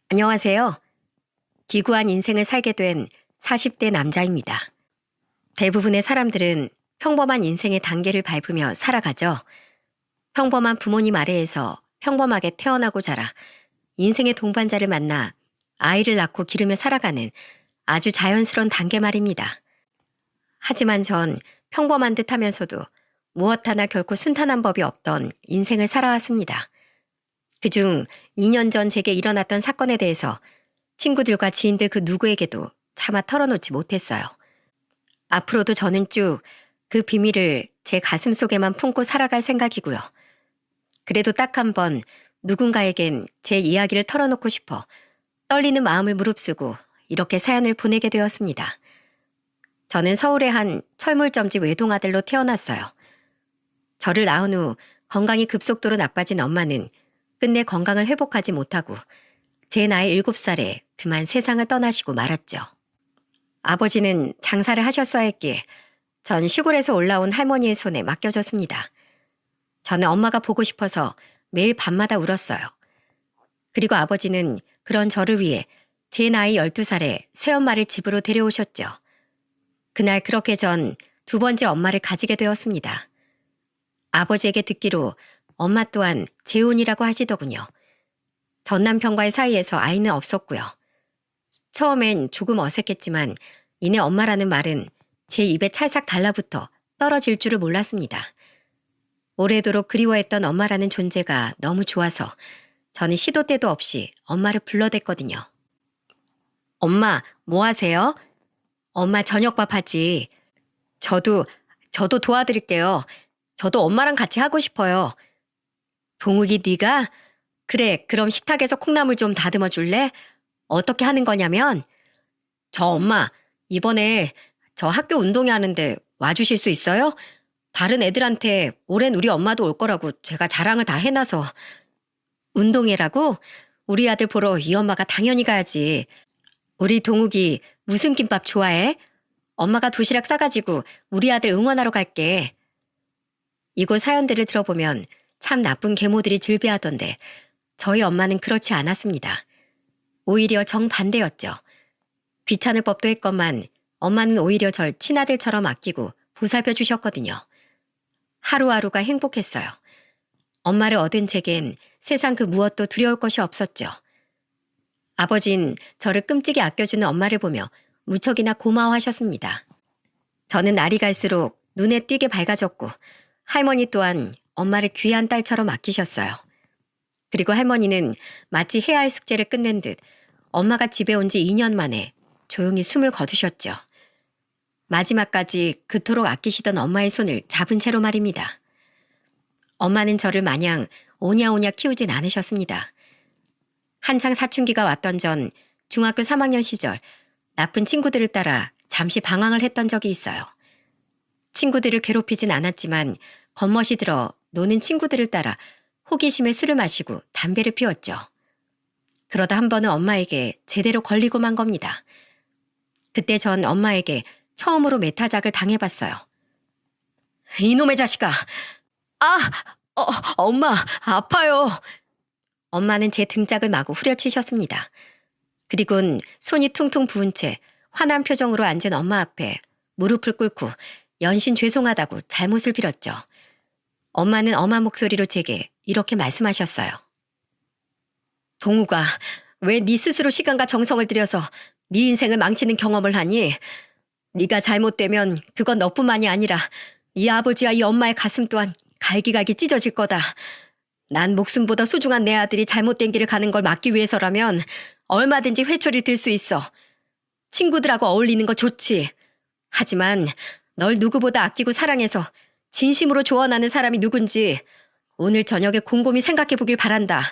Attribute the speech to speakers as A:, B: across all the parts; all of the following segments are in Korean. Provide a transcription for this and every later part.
A: 안녕하세요. 기구한 인생을 살게 된 40대 남자입니다. 대부분의 사람들은 평범한 인생의 단계를 밟으며 살아가죠. 평범한 부모님 아래에서 평범하게 태어나고 자라 인생의 동반자를 만나 아이를 낳고 기르며 살아가는 아주 자연스러운 단계 말입니다. 하지만 전 평범한 듯 하면서도 무엇 하나 결코 순탄한 법이 없던 인생을 살아왔습니다. 그중 2년 전 제게 일어났던 사건에 대해서 친구들과 지인들 그 누구에게도 차마 털어놓지 못했어요. 앞으로도 저는 쭉 그 비밀을 제 가슴 속에만 품고 살아갈 생각이고요. 그래도 딱 한 번 누군가에겐 제 이야기를 털어놓고 싶어 떨리는 마음을 무릅쓰고 이렇게 사연을 보내게 되었습니다. 저는 서울의 한 철물점집 외동아들로 태어났어요. 저를 낳은 후 건강이 급속도로 나빠진 엄마는 끝내 건강을 회복하지 못하고 제 나이 7살에 그만 세상을 떠나시고 말았죠. 아버지는 장사를 하셨어야 했기에 전 시골에서 올라온 할머니의 손에 맡겨졌습니다. 저는 엄마가 보고 싶어서 매일 밤마다 울었어요. 그리고 아버지는 그런 저를 위해 제 나이 12살에 새엄마를 집으로 데려오셨죠. 그날 그렇게 전 두 번째 엄마를 가지게 되었습니다. 아버지에게 듣기로 엄마 또한 재혼이라고 하시더군요. 전 남편과의 사이에서 아이는 없었고요. 처음엔 조금 어색했지만 이내 엄마라는 말은 제 입에 찰싹 달라붙어 떨어질 줄을 몰랐습니다. 오래도록 그리워했던 엄마라는 존재가 너무 좋아서 저는 시도 때도 없이 엄마를 불러댔거든요. 엄마, 뭐 하세요? 엄마 저녁밥 하지. 저도 도와드릴게요. 저도 엄마랑 같이 하고 싶어요. 동욱이 네가? 그래, 그럼 식탁에서 콩나물 좀 다듬어 줄래? 어떻게 하는 거냐면 저 엄마 이번에 저 학교 운동회 하는데 와주실 수 있어요? 다른 애들한테 올해는 우리 엄마도 올 거라고 제가 자랑을 다 해놔서. 운동회라고? 우리 아들 보러 이 엄마가 당연히 가야지. 우리 동욱이 무슨 김밥 좋아해? 엄마가 도시락 싸가지고 우리 아들 응원하러 갈게. 이곳 사연들을 들어보면 참 나쁜 계모들이 즐비하던데 저희 엄마는 그렇지 않았습니다. 오히려 정반대였죠. 귀찮을 법도 했건만 엄마는 오히려 절 친아들처럼 아끼고 보살펴 주셨거든요. 하루하루가 행복했어요. 엄마를 얻은 제겐 세상 그 무엇도 두려울 것이 없었죠. 아버진 저를 끔찍이 아껴주는 엄마를 보며 무척이나 고마워하셨습니다. 저는 날이 갈수록 눈에 띄게 밝아졌고 할머니 또한 엄마를 귀한 딸처럼 아끼셨어요. 그리고 할머니는 마치 해야 할 숙제를 끝낸 듯 엄마가 집에 온 지 2년 만에 조용히 숨을 거두셨죠. 마지막까지 그토록 아끼시던 엄마의 손을 잡은 채로 말입니다. 엄마는 저를 마냥 오냐오냐 키우진 않으셨습니다. 한창 사춘기가 왔던 전 중학교 3학년 시절 나쁜 친구들을 따라 잠시 방황을 했던 적이 있어요. 친구들을 괴롭히진 않았지만 겉멋이 들어 노는 친구들을 따라 호기심에 술을 마시고 담배를 피웠죠. 그러다 한 번은 엄마에게 제대로 걸리고 만 겁니다. 그때 전 엄마에게 처음으로 매타작을 당해봤어요. 이놈의 자식아! 아! 엄마, 아파요! 엄마는 제 등짝을 마구 후려치셨습니다. 그리곤 손이 퉁퉁 부은 채 화난 표정으로 앉은 엄마 앞에 무릎을 꿇고 연신 죄송하다고 잘못을 빌었죠. 엄마는 엄한 목소리로 제게 이렇게 말씀하셨어요. 동우가 왜 네 스스로 시간과 정성을 들여서 네 인생을 망치는 경험을 하니? 네가 잘못되면 그건 너뿐만이 아니라 이 아버지와 이 엄마의 가슴 또한 갈기갈기 찢어질 거다. 난 목숨보다 소중한 내 아들이 잘못된 길을 가는 걸 막기 위해서라면 얼마든지 회초리를 들 수 있어. 친구들하고 어울리는 거 좋지. 하지만 널 누구보다 아끼고 사랑해서 진심으로 조언하는 사람이 누군지 오늘 저녁에 곰곰이 생각해 보길 바란다.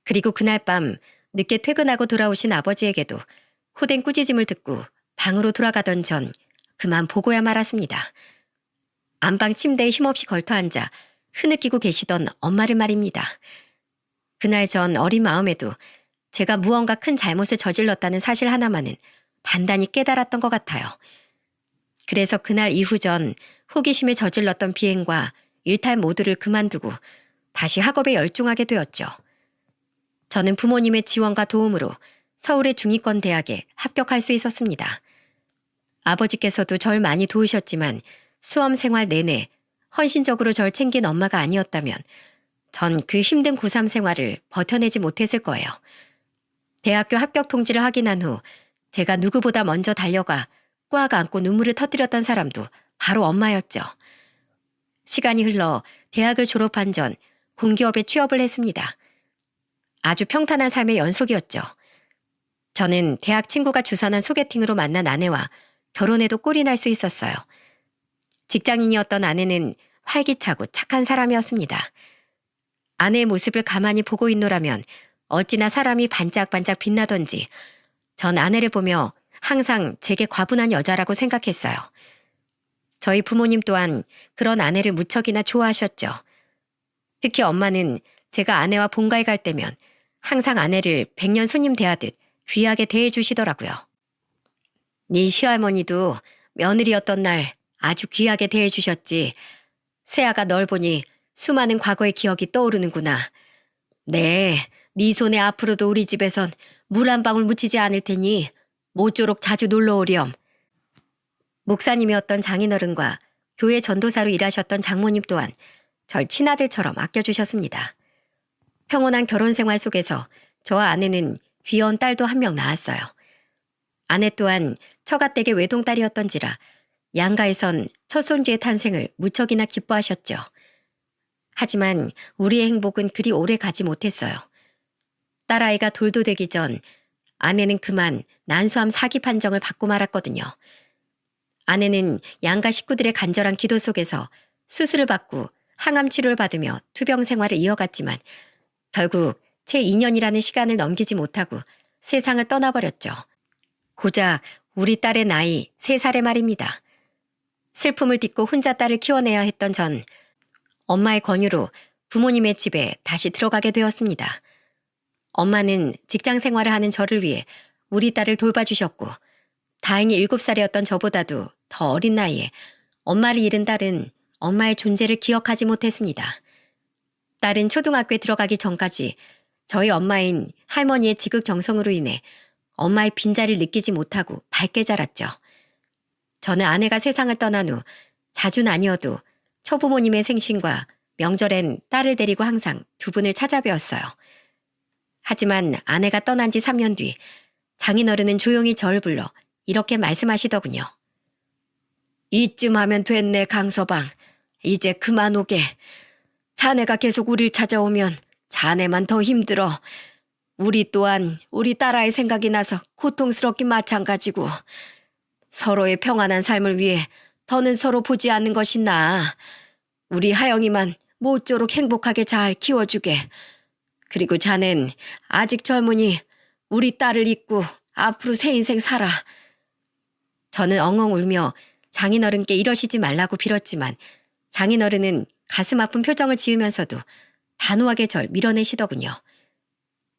A: 그리고 그날 밤 늦게 퇴근하고 돌아오신 아버지에게도 호된 꾸짖음을 듣고 방으로 돌아가던 전 그만 보고야 말았습니다. 안방 침대에 힘없이 걸터앉아 흐느끼고 계시던 엄마를 말입니다. 그날 전 어린 마음에도 제가 무언가 큰 잘못을 저질렀다는 사실 하나만은 단단히 깨달았던 것 같아요. 그래서 그날 이후 전 호기심에 저질렀던 비행과 일탈 모두를 그만두고 다시 학업에 열중하게 되었죠. 저는 부모님의 지원과 도움으로 서울의 중위권 대학에 합격할 수 있었습니다. 아버지께서도 절 많이 도우셨지만 수험 생활 내내 헌신적으로 절 챙긴 엄마가 아니었다면 전 그 힘든 고3 생활을 버텨내지 못했을 거예요. 대학교 합격 통지를 확인한 후 제가 누구보다 먼저 달려가 꽉 안고 눈물을 터뜨렸던 사람도 바로 엄마였죠. 시간이 흘러 대학을 졸업한 전 공기업에 취업을 했습니다. 아주 평탄한 삶의 연속이었죠. 저는 대학 친구가 주선한 소개팅으로 만난 아내와 결혼해도 꼴이 날 수 있었어요. 직장인이었던 아내는 활기차고 착한 사람이었습니다. 아내의 모습을 가만히 보고 있노라면 어찌나 사람이 반짝반짝 빛나던지 전 아내를 보며 항상 제게 과분한 여자라고 생각했어요. 저희 부모님 또한 그런 아내를 무척이나 좋아하셨죠. 특히 엄마는 제가 아내와 본가에 갈 때면 항상 아내를 백년 손님 대하듯 귀하게 대해주시더라고요. 네 시할머니도 며느리였던 날 아주 귀하게 대해주셨지. 세아가 널 보니 수많은 과거의 기억이 떠오르는구나. 네 손에 앞으로도 우리 집에선 물 한 방울 묻히지 않을 테니 모쪼록 자주 놀러 오렴. 목사님이었던 장인어른과 교회 전도사로 일하셨던 장모님 또한 절 친아들처럼 아껴주셨습니다. 평온한 결혼 생활 속에서 저와 아내는 귀여운 딸도 한 명 낳았어요. 아내 또한 처가댁의 외동딸이었던지라 양가에선 첫 손주의 탄생을 무척이나 기뻐하셨죠. 하지만 우리의 행복은 그리 오래 가지 못했어요. 딸아이가 돌도 되기 전 아내는 그만 난소암 사기 판정을 받고 말았거든요. 아내는 양가 식구들의 간절한 기도 속에서 수술을 받고 항암 치료를 받으며 투병 생활을 이어갔지만 결국 채 2년이라는 시간을 넘기지 못하고 세상을 떠나버렸죠. 고작 우리 딸의 나이 3살의 말입니다. 슬픔을 딛고 혼자 딸을 키워내야 했던 전 엄마의 권유로 부모님의 집에 다시 들어가게 되었습니다. 엄마는 직장 생활을 하는 저를 위해 우리 딸을 돌봐주셨고 다행히 7살이었던 저보다도 더 어린 나이에 엄마를 잃은 딸은 엄마의 존재를 기억하지 못했습니다. 딸은 초등학교에 들어가기 전까지 저희 엄마인 할머니의 지극정성으로 인해 엄마의 빈자리를 느끼지 못하고 밝게 자랐죠. 저는 아내가 세상을 떠난 후 자주는 아니어도 처부모님의 생신과 명절엔 딸을 데리고 항상 두 분을 찾아뵈었어요. 하지만 아내가 떠난 지 3년 뒤 장인어른은 조용히 저를 불러 이렇게 말씀하시더군요. 이쯤 하면 됐네, 강서방. 이제 그만 오게. 자네가 계속 우릴 찾아오면 자네만 더 힘들어. 우리 또한 우리 딸아이 생각이 나서 고통스럽긴 마찬가지고 서로의 평안한 삶을 위해 더는 서로 보지 않는 것이 나아. 우리 하영이만 모쪼록 행복하게 잘 키워주게. 그리고 자넨 아직 젊으니 우리 딸을 잊고 앞으로 새 인생 살아. 저는 엉엉 울며 장인어른께 이러시지 말라고 빌었지만 장인어른은 가슴 아픈 표정을 지으면서도 단호하게 절 밀어내시더군요.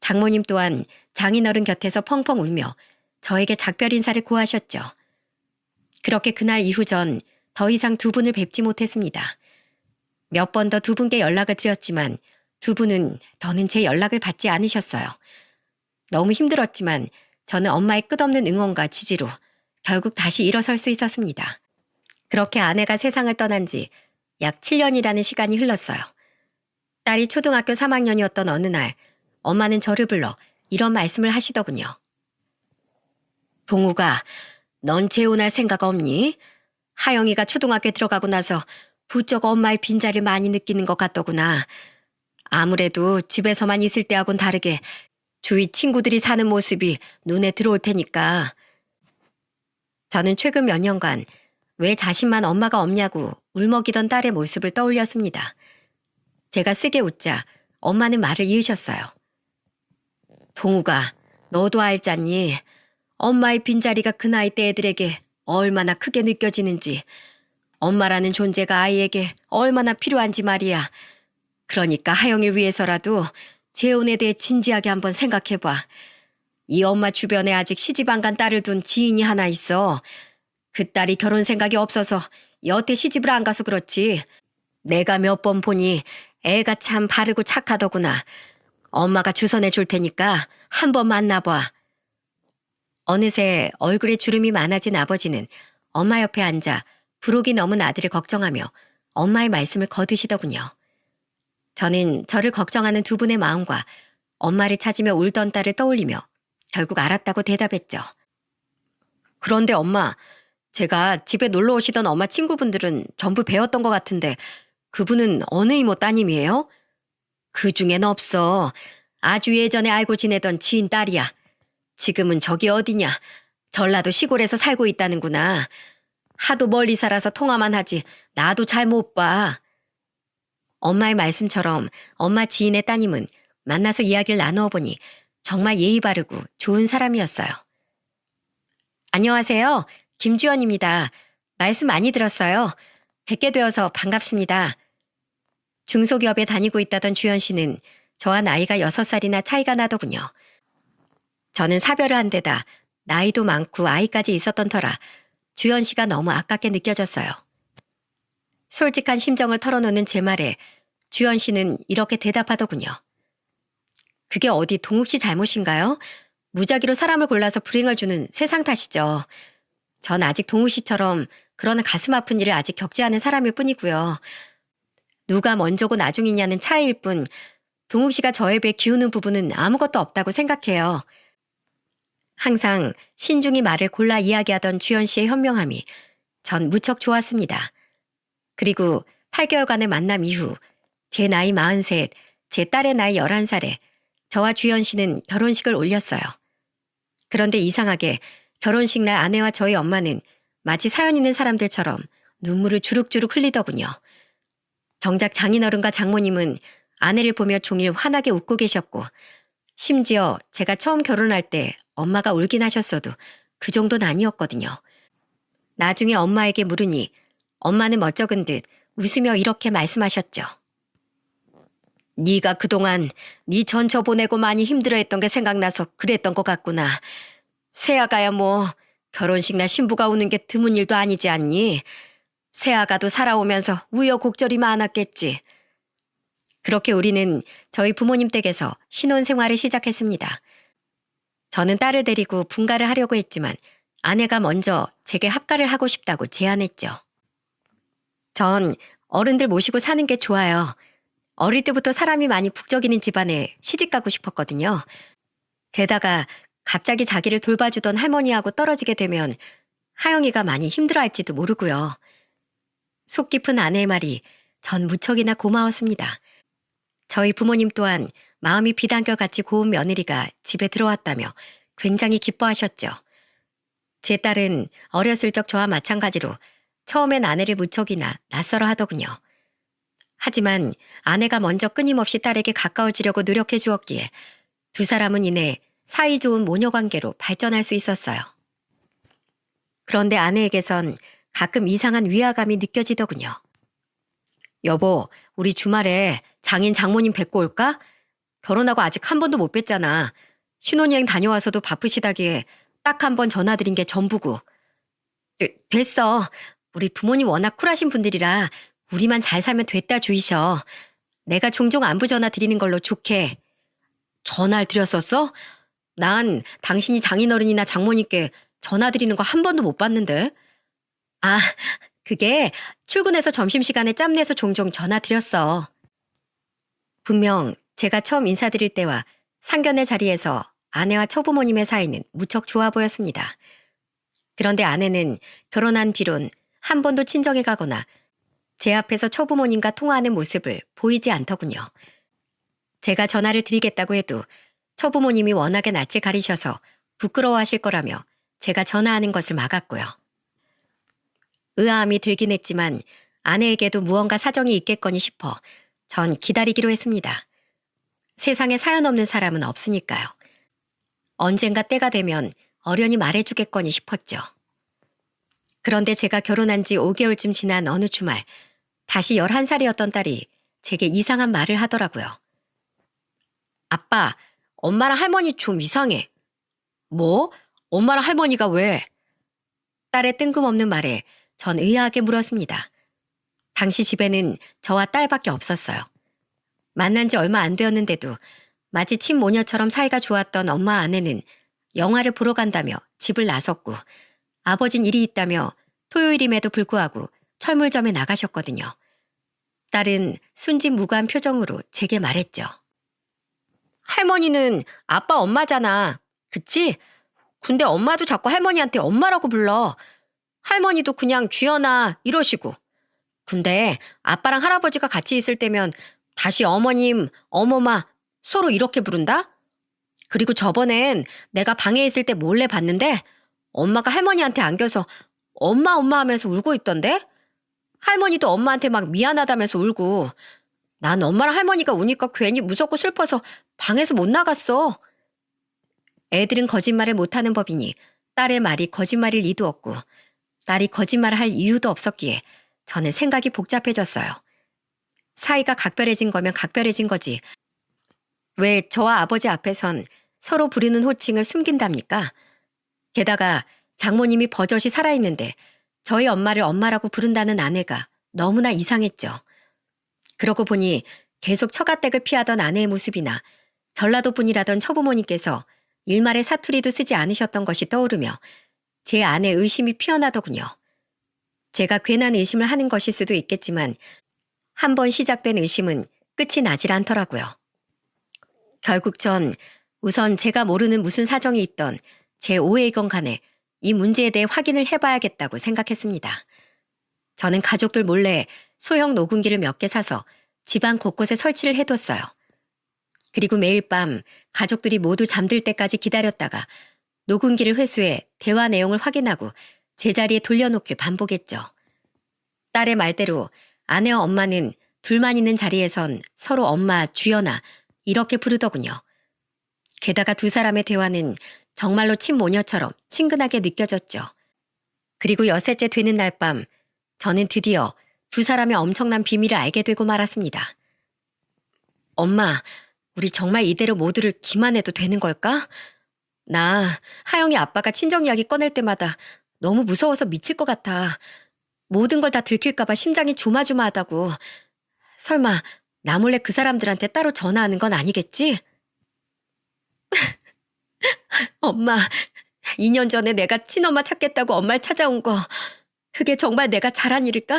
A: 장모님 또한 장인어른 곁에서 펑펑 울며 저에게 작별 인사를 고하셨죠. 그렇게 그날 이후 전 더 이상 두 분을 뵙지 못했습니다. 몇 번 더 두 분께 연락을 드렸지만 두 분은 더는 제 연락을 받지 않으셨어요. 너무 힘들었지만 저는 엄마의 끝없는 응원과 지지로 결국 다시 일어설 수 있었습니다. 그렇게 아내가 세상을 떠난 지 약 7년이라는 시간이 흘렀어요. 딸이 초등학교 3학년이었던 어느 날 엄마는 저를 불러 이런 말씀을 하시더군요. 동우가 넌 재혼할 생각 없니? 하영이가 초등학교에 들어가고 나서 부쩍 엄마의 빈자리를 많이 느끼는 것 같더구나. 아무래도 집에서만 있을 때하고는 다르게 주위 친구들이 사는 모습이 눈에 들어올 테니까. 저는 최근 몇 년간 왜 자신만 엄마가 없냐고 울먹이던 딸의 모습을 떠올렸습니다. 제가 쓰게 웃자 엄마는 말을 이으셨어요. 동우가 너도 알잖니? 엄마의 빈자리가 그 나이 때 애들에게 얼마나 크게 느껴지는지, 엄마라는 존재가 아이에게 얼마나 필요한지 말이야. 그러니까 하영이를 위해서라도 재혼에 대해 진지하게 한번 생각해봐. 이 엄마 주변에 아직 시집 안 간 딸을 둔 지인이 하나 있어. 그 딸이 결혼 생각이 없어서 여태 시집을 안 가서 그렇지. 내가 몇 번 보니 애가 참 바르고 착하더구나. 엄마가 주선해 줄 테니까 한번 만나봐. 어느새 얼굴에 주름이 많아진 아버지는 엄마 옆에 앉아 부록이 넘은 아들을 걱정하며 엄마의 말씀을 거두시더군요. 저는 저를 걱정하는 두 분의 마음과 엄마를 찾으며 울던 딸을 떠올리며 결국 알았다고 대답했죠. 그런데 엄마, 제가 집에 놀러 오시던 엄마 친구분들은 전부 배웠던 것 같은데 그분은 어느 이모 따님이에요? 그 중엔 없어. 아주 예전에 알고 지내던 지인 딸이야. 지금은 저기 어디냐. 전라도 시골에서 살고 있다는구나. 하도 멀리 살아서 통화만 하지 나도 잘 못 봐. 엄마의 말씀처럼 엄마 지인의 따님은 만나서 이야기를 나누어 보니 정말 예의 바르고 좋은 사람이었어요. 안녕하세요. 김주연입니다. 말씀 많이 들었어요. 뵙게 되어서 반갑습니다. 중소기업에 다니고 있다던 주연 씨는 저와 나이가 6살이나 차이가 나더군요. 저는 사별을 한 데다 나이도 많고 아이까지 있었던 터라 주연 씨가 너무 아깝게 느껴졌어요. 솔직한 심정을 털어놓는 제 말에 주연 씨는 이렇게 대답하더군요. 그게 어디 동욱 씨 잘못인가요? 무작위로 사람을 골라서 불행을 주는 세상 탓이죠. 전 아직 동욱 씨처럼 그런 가슴 아픈 일을 아직 겪지 않은 사람일 뿐이고요. 누가 먼저고 나중이냐는 차이일 뿐 동욱 씨가 저에 비해 기우는 부분은 아무것도 없다고 생각해요. 항상 신중히 말을 골라 이야기하던 주연 씨의 현명함이 전 무척 좋았습니다. 그리고 8개월간의 만남 이후 제 나이 43, 제 딸의 나이 11살에 저와 주연 씨는 결혼식을 올렸어요. 그런데 이상하게 결혼식 날 아내와 저희 엄마는 마치 사연 있는 사람들처럼 눈물을 주룩주룩 흘리더군요. 정작 장인어른과 장모님은 아내를 보며 종일 환하게 웃고 계셨고 심지어 제가 처음 결혼할 때 엄마가 울긴 하셨어도 그 정도는 아니었거든요. 나중에 엄마에게 물으니 엄마는 멋쩍은 듯 웃으며 이렇게 말씀하셨죠. 네가 그동안 네 전처 보내고 많이 힘들어했던 게 생각나서 그랬던 것 같구나. 새아가야 뭐 결혼식 날 신부가 우는 게 드문 일도 아니지 않니? 새아가도 살아오면서 우여곡절이 많았겠지. 그렇게 우리는 저희 부모님 댁에서 신혼생활을 시작했습니다. 저는 딸을 데리고 분가를 하려고 했지만 아내가 먼저 제게 합가를 하고 싶다고 제안했죠. 전 어른들 모시고 사는 게 좋아요. 어릴 때부터 사람이 많이 북적이는 집안에 시집 가고 싶었거든요. 게다가 갑자기 자기를 돌봐주던 할머니하고 떨어지게 되면 하영이가 많이 힘들어할지도 모르고요. 속 깊은 아내의 말이 전 무척이나 고마웠습니다. 저희 부모님 또한 마음이 비단결같이 고운 며느리가 집에 들어왔다며 굉장히 기뻐하셨죠. 제 딸은 어렸을 적 저와 마찬가지로 처음엔 아내를 무척이나 낯설어 하더군요. 하지만 아내가 먼저 끊임없이 딸에게 가까워지려고 노력해 주었기에 두 사람은 이내 사이좋은 모녀관계로 발전할 수 있었어요. 그런데 아내에게선 가끔 이상한 위화감이 느껴지더군요. 여보, 우리 주말에 장인 장모님 뵙고 올까? 결혼하고 아직 한 번도 못 뵀잖아. 신혼여행 다녀와서도 바쁘시다기에 딱 한 번 전화드린 게 전부고. 됐어. 우리 부모님 워낙 쿨하신 분들이라 우리만 잘 살면 됐다 주이셔. 내가 종종 안부 전화 드리는 걸로 좋게. 전화를 드렸었어? 난 당신이 장인어른이나 장모님께 전화 드리는 거 한 번도 못 봤는데. 아, 그게 출근해서 점심시간에 짬내서 종종 전화 드렸어. 분명 제가 처음 인사드릴 때와 상견례 자리에서 아내와 처부모님의 사이는 무척 좋아 보였습니다. 그런데 아내는 결혼한 뒤론 한 번도 친정에 가거나 제 앞에서 처부모님과 통화하는 모습을 보이지 않더군요. 제가 전화를 드리겠다고 해도 처부모님이 워낙에 낯을 가리셔서 부끄러워하실 거라며 제가 전화하는 것을 막았고요. 의아함이 들긴 했지만 아내에게도 무언가 사정이 있겠거니 싶어 전 기다리기로 했습니다. 세상에 사연 없는 사람은 없으니까요. 언젠가 때가 되면 어련히 말해주겠거니 싶었죠. 그런데 제가 결혼한 지 5개월쯤 지난 어느 주말 다시 11살이었던 딸이 제게 이상한 말을 하더라고요. 아빠, 엄마랑 할머니 좀 이상해. 뭐? 엄마랑 할머니가 왜? 딸의 뜬금없는 말에 전 의아하게 물었습니다. 당시 집에는 저와 딸밖에 없었어요. 만난 지 얼마 안 되었는데도 마치 친모녀처럼 사이가 좋았던 엄마 아내는 영화를 보러 간다며 집을 나섰고 아버진 일이 있다며 토요일임에도 불구하고 철물점에 나가셨거든요. 딸은 순진무구한 표정으로 제게 말했죠. 할머니는 아빠 엄마잖아. 그치? 근데 엄마도 자꾸 할머니한테 엄마라고 불러. 할머니도 그냥 주연아 이러시고. 근데 아빠랑 할아버지가 같이 있을 때면 다시 어머님, 어머마 서로 이렇게 부른다? 그리고 저번엔 내가 방에 있을 때 몰래 봤는데 엄마가 할머니한테 안겨서 엄마 엄마 하면서 울고 있던데? 할머니도 엄마한테 막 미안하다면서 울고. 난 엄마랑 할머니가 우니까 괜히 무섭고 슬퍼서 방에서 못 나갔어. 애들은 거짓말을 못하는 법이니 딸의 말이 거짓말일 리도 없고 딸이 거짓말을 할 이유도 없었기에 저는 생각이 복잡해졌어요. 사이가 각별해진 거면 각별해진 거지. 왜 저와 아버지 앞에선 서로 부르는 호칭을 숨긴답니까? 게다가 장모님이 버젓이 살아있는데 저희 엄마를 엄마라고 부른다는 아내가 너무나 이상했죠. 그러고 보니 계속 처가댁을 피하던 아내의 모습이나 전라도 분이라던 처부모님께서 일말의 사투리도 쓰지 않으셨던 것이 떠오르며 제 안에 의심이 피어나더군요. 제가 괜한 의심을 하는 것일 수도 있겠지만 한 번 시작된 의심은 끝이 나질 않더라고요. 결국 전 우선 제가 모르는 무슨 사정이 있던 제 5회이건 간에 이 문제에 대해 확인을 해봐야겠다고 생각했습니다. 저는 가족들 몰래 소형 녹음기를 몇 개 사서 집안 곳곳에 설치를 해뒀어요. 그리고 매일 밤 가족들이 모두 잠들 때까지 기다렸다가 녹음기를 회수해 대화 내용을 확인하고 제자리에 돌려놓길 반복했죠. 딸의 말대로 아내와 엄마는 둘만 있는 자리에선 서로 엄마, 주연아 이렇게 부르더군요. 게다가 두 사람의 대화는 정말로 친모녀처럼 친근하게 느껴졌죠. 그리고 여섯째 되는 날 밤 저는 드디어 두 사람의 엄청난 비밀을 알게 되고 말았습니다. 엄마, 우리 정말 이대로 모두를 기만해도 되는 걸까? 나 하영이 아빠가 친정 이야기 꺼낼 때마다 너무 무서워서 미칠 것 같아. 모든 걸 다 들킬까 봐 심장이 조마조마하다고. 설마 나 몰래 그 사람들한테 따로 전화하는 건 아니겠지? 엄마, 2년 전에 내가 친엄마 찾겠다고 엄마를 찾아온 거 그게 정말 내가 잘한 일일까?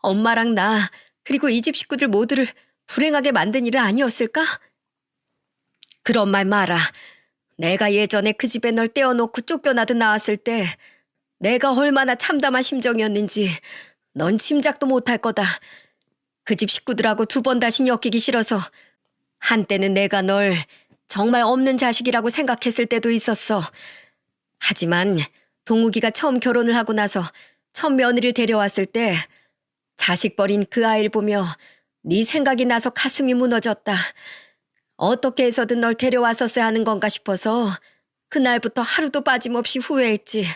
A: 엄마랑 나 그리고 이 집 식구들 모두를 불행하게 만든 일은 아니었을까? 그런 말 마라. 내가 예전에 그 집에 널 떼어놓고 쫓겨나듯 나왔을 때 내가 얼마나 참담한 심정이었는지 넌 짐작도 못할 거다. 그 집 식구들하고 두 번 다시 엮이기 싫어서 한때는 내가 널 정말 없는 자식이라고 생각했을 때도 있었어. 하지만 동욱이가 처음 결혼을 하고 나서 첫 며느리를 데려왔을 때 자식 버린 그 아이를 보며 네 생각이 나서 가슴이 무너졌다. 어떻게 해서든 널 데려왔었어야 하는 건가 싶어서 그날부터 하루도 빠짐없이 후회했지.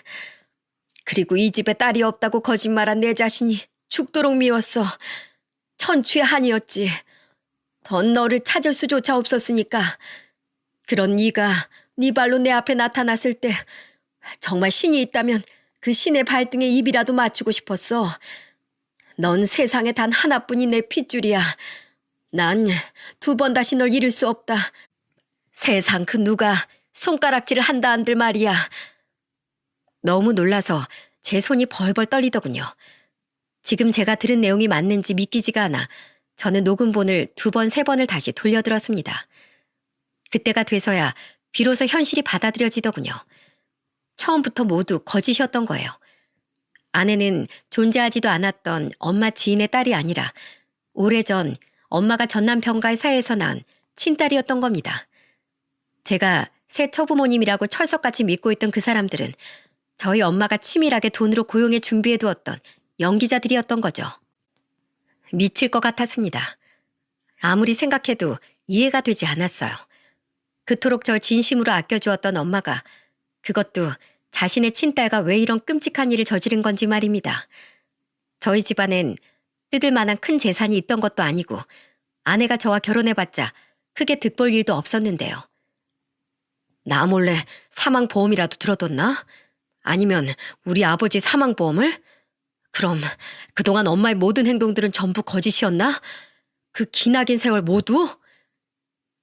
A: 그리고 이 집에 딸이 없다고 거짓말한 내 자신이 죽도록 미웠어. 천추의 한이었지. 던 너를 찾을 수조차 없었으니까. 그런 네가 네 발로 내 앞에 나타났을 때 정말 신이 있다면 그 신의 발등에 입이라도 맞추고 싶었어. 넌 세상에 단 하나뿐인 내 핏줄이야. 난 두 번 다시 널 잃을 수 없다. 세상 그 누가 손가락질을 한다 한들 말이야. 너무 놀라서 제 손이 벌벌 떨리더군요. 지금 제가 들은 내용이 맞는지 믿기지가 않아 저는 녹음본을 두 번, 세 번을 다시 돌려들었습니다. 그때가 돼서야 비로소 현실이 받아들여지더군요. 처음부터 모두 거짓이었던 거예요. 아내는 존재하지도 않았던 엄마 지인의 딸이 아니라 오래전 엄마가 전 남편과의 사이에서 난 친딸이었던 겁니다. 제가 새 처부모님이라고 철석같이 믿고 있던 그 사람들은 저희 엄마가 치밀하게 돈으로 고용해 준비해두었던 연기자들이었던 거죠. 미칠 것 같았습니다. 아무리 생각해도 이해가 되지 않았어요. 그토록 절 진심으로 아껴주었던 엄마가 그것도 자신의 친딸과 왜 이런 끔찍한 일을 저지른 건지 말입니다. 저희 집안엔 뜯을 만한 큰 재산이 있던 것도 아니고 아내가 저와 결혼해봤자 크게 득볼 일도 없었는데요. 나 몰래 사망보험이라도 들어뒀나? 아니면 우리 아버지 사망보험을? 그럼 그동안 엄마의 모든 행동들은 전부 거짓이었나? 그 기나긴 세월 모두?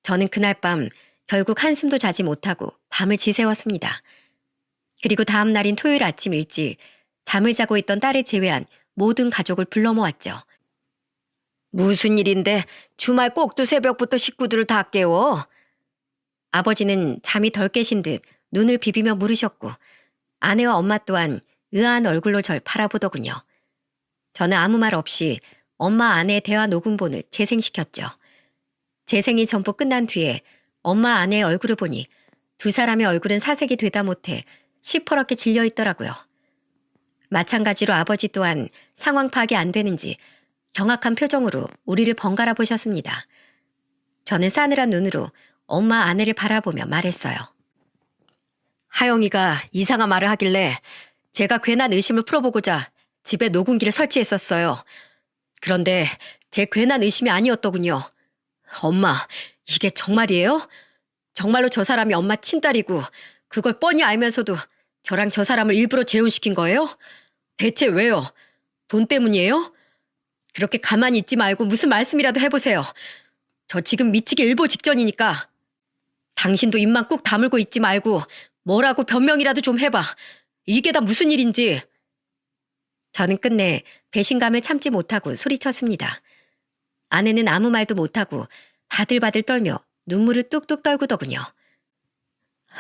A: 저는 그날 밤 결국 한숨도 자지 못하고 밤을 지새웠습니다. 그리고 다음 날인 토요일 아침 일찍 잠을 자고 있던 딸을 제외한 모든 가족을 불러 모았죠. 무슨 일인데 주말 꼭두 새벽부터 식구들을 다 깨워? 아버지는 잠이 덜 깨신 듯 눈을 비비며 물으셨고 아내와 엄마 또한 의아한 얼굴로 절 바라보더군요. 저는 아무 말 없이 엄마 아내의 대화 녹음본을 재생시켰죠. 재생이 전부 끝난 뒤에 엄마 아내의 얼굴을 보니 두 사람의 얼굴은 사색이 되다 못해 시퍼렇게 질려 있더라고요. 마찬가지로 아버지 또한 상황 파악이 안 되는지 경악한 표정으로 우리를 번갈아 보셨습니다. 저는 싸늘한 눈으로 엄마 아내를 바라보며 말했어요. 하영이가 이상한 말을 하길래 제가 괜한 의심을 풀어보고자 집에 녹음기를 설치했었어요. 그런데 제 괜한 의심이 아니었더군요. 엄마, 이게 정말이에요? 정말로 저 사람이 엄마 친딸이고 그걸 뻔히 알면서도 저랑 저 사람을 일부러 재혼시킨 거예요? 대체 왜요? 돈 때문이에요? 그렇게 가만히 있지 말고 무슨 말씀이라도 해보세요. 저 지금 미치기 일보 직전이니까. 당신도 입만 꾹 다물고 있지 말고 뭐라고 변명이라도 좀 해봐. 이게 다 무슨 일인지. 저는 끝내 배신감을 참지 못하고 소리쳤습니다. 아내는 아무 말도 못하고 바들바들 떨며 눈물을 뚝뚝 떨구더군요.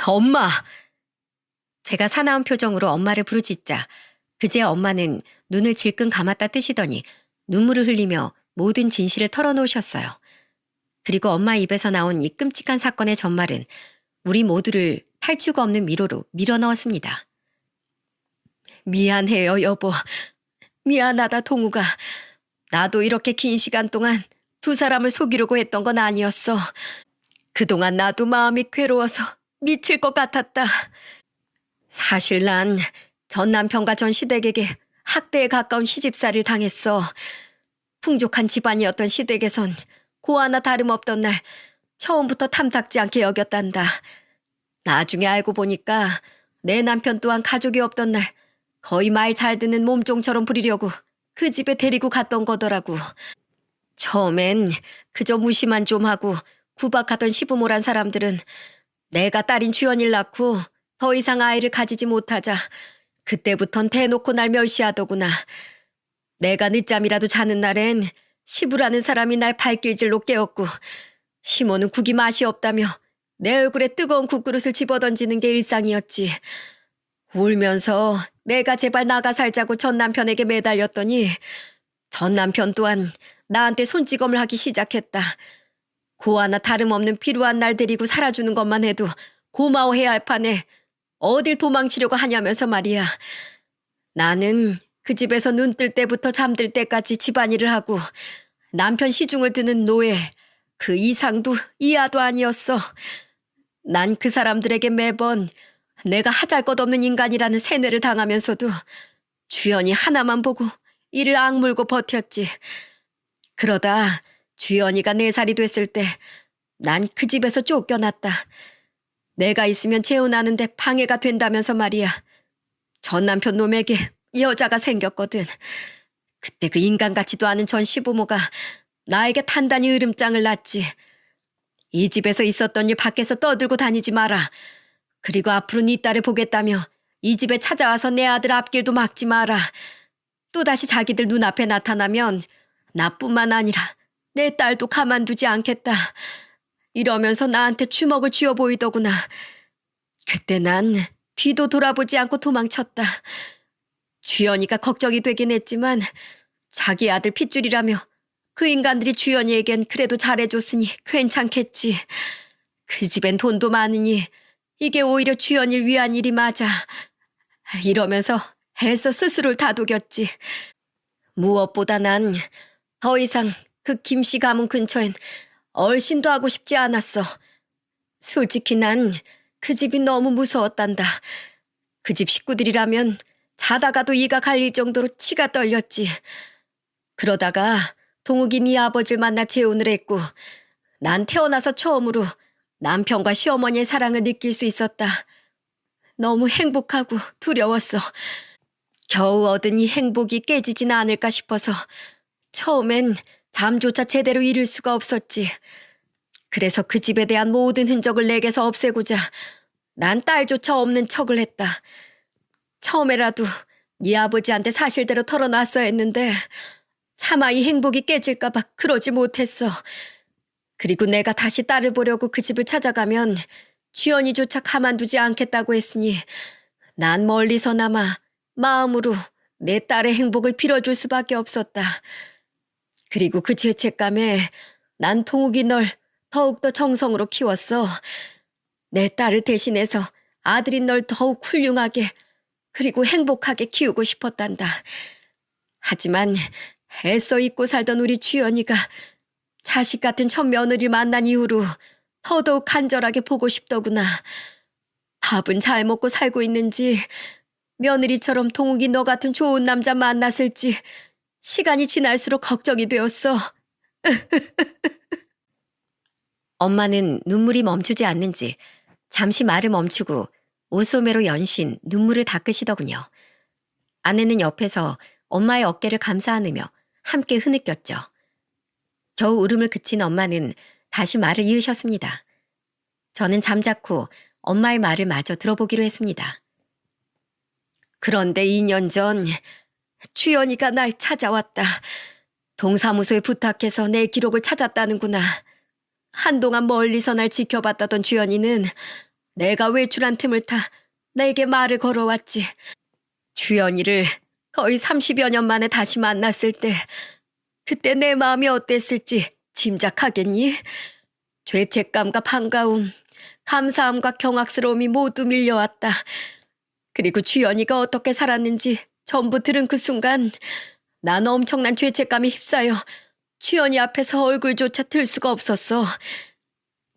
A: 엄마! 제가 사나운 표정으로 엄마를 부르짖자 그제야 엄마는 눈을 질끈 감았다 뜨시더니 눈물을 흘리며 모든 진실을 털어놓으셨어요. 그리고 엄마 입에서 나온 이 끔찍한 사건의 전말은 우리 모두를 탈주가 없는 미로로 밀어넣었습니다. 미안해요, 여보. 미안하다, 동우가. 나도 이렇게 긴 시간 동안 두 사람을 속이려고 했던 건 아니었어. 그동안 나도 마음이 괴로워서 미칠 것 같았다. 사실 난 전 남편과 전 시댁에게 학대에 가까운 시집살이를 당했어. 풍족한 집안이었던 시댁에선 고 하나 다름없던 날 처음부터 탐탁지 않게 여겼단다. 나중에 알고 보니까 내 남편 또한 가족이 없던 날 거의 말 잘 듣는 몸종처럼 부리려고 그 집에 데리고 갔던 거더라고. 처음엔 그저 무시만 좀 하고 구박하던 시부모란 사람들은 내가 딸인 주연이를 낳고 더 이상 아이를 가지지 못하자 그때부턴 대놓고 날 멸시하더구나. 내가 늦잠이라도 자는 날엔 시부라는 사람이 날 발길질로 깨웠고 시모는 국이 맛이 없다며 내 얼굴에 뜨거운 국그릇을 집어던지는 게 일상이었지. 울면서 내가 제발 나가 살자고 전 남편에게 매달렸더니 전 남편 또한 나한테 손찌검을 하기 시작했다. 고 하나 다름없는 필요한 날 데리고 살아주는 것만 해도 고마워해야 할 판에 어딜 도망치려고 하냐면서 말이야. 나는 그 집에서 눈 뜰 때부터 잠들 때까지 집안일을 하고 남편 시중을 드는 노예, 그 이상도 이하도 아니었어. 난 그 사람들에게 매번 내가 하잘것없는 인간이라는 세뇌를 당하면서도 주연이 하나만 보고 이를 악물고 버텼지. 그러다 주연이가 4살이 됐을 때 난 그 집에서 쫓겨났다. 내가 있으면 재혼하는데 방해가 된다면서 말이야. 전 남편 놈에게 여자가 생겼거든. 그때 그 인간 같지도 않은 전 시부모가 나에게 단단히 으름장을 놨지. 이 집에서 있었던 일 밖에서 떠들고 다니지 마라. 그리고 앞으로 네 딸을 보겠다며 이 집에 찾아와서 내 아들 앞길도 막지 마라. 또다시 자기들 눈앞에 나타나면 나뿐만 아니라 내 딸도 가만두지 않겠다. 이러면서 나한테 주먹을 쥐어 보이더구나. 그때 난 뒤도 돌아보지 않고 도망쳤다. 주연이가 걱정이 되긴 했지만 자기 아들 핏줄이라며 그 인간들이 주연이에겐 그래도 잘해줬으니 괜찮겠지. 그 집엔 돈도 많으니 이게 오히려 주연이를 위한 일이 맞아. 이러면서 애써 스스로를 다독였지. 무엇보다 난 더 이상 그 김씨 가문 근처엔 얼씬도 하고 싶지 않았어. 솔직히 난 그 집이 너무 무서웠단다. 그 집 식구들이라면 자다가도 이가 갈릴 정도로 치가 떨렸지. 그러다가 동욱이 네 아버지를 만나 재혼을 했고 난 태어나서 처음으로 남편과 시어머니의 사랑을 느낄 수 있었다. 너무 행복하고 두려웠어. 겨우 얻은 이 행복이 깨지진 않을까 싶어서 처음엔 잠조차 제대로 이룰 수가 없었지. 그래서 그 집에 대한 모든 흔적을 내게서 없애고자 난 딸조차 없는 척을 했다. 처음에라도 네 아버지한테 사실대로 털어놨어야 했는데 차마 이 행복이 깨질까 봐 그러지 못했어. 그리고 내가 다시 딸을 보려고 그 집을 찾아가면 주연이조차 가만두지 않겠다고 했으니 난 멀리서나마 마음으로 내 딸의 행복을 빌어줄 수밖에 없었다. 그리고 그 죄책감에 난 동욱이 널 더욱더 정성으로 키웠어. 내 딸을 대신해서 아들인 널 더욱 훌륭하게 그리고 행복하게 키우고 싶었단다. 하지만 애써 잊고 살던 우리 주연이가 자식 같은 첫 며느리를 만난 이후로 더더욱 간절하게 보고 싶더구나. 밥은 잘 먹고 살고 있는지, 며느리처럼 동욱이 너 같은 좋은 남자 만났을지 시간이 지날수록 걱정이 되었어. 엄마는 눈물이 멈추지 않는지 잠시 말을 멈추고 옷소매로 연신 눈물을 닦으시더군요. 아내는 옆에서 엄마의 어깨를 감싸 안으며 함께 흐느꼈죠. 겨우 울음을 그친 엄마는 다시 말을 이으셨습니다. 저는 잠자코 엄마의 말을 마저 들어보기로 했습니다. 그런데 2년 전 주연이가 날 찾아왔다. 동사무소에 부탁해서 내 기록을 찾았다는구나. 한동안 멀리서 날 지켜봤다던 주연이는 내가 외출한 틈을 타 내게 말을 걸어왔지. 주연이를 거의 30여 년 만에 다시 만났을 때 그때 내 마음이 어땠을지 짐작하겠니? 죄책감과 반가움, 감사함과 경악스러움이 모두 밀려왔다. 그리고 주연이가 어떻게 살았는지 전부 들은 그 순간 난 엄청난 죄책감에 휩싸여 주연이 앞에서 얼굴조차 들 수가 없었어.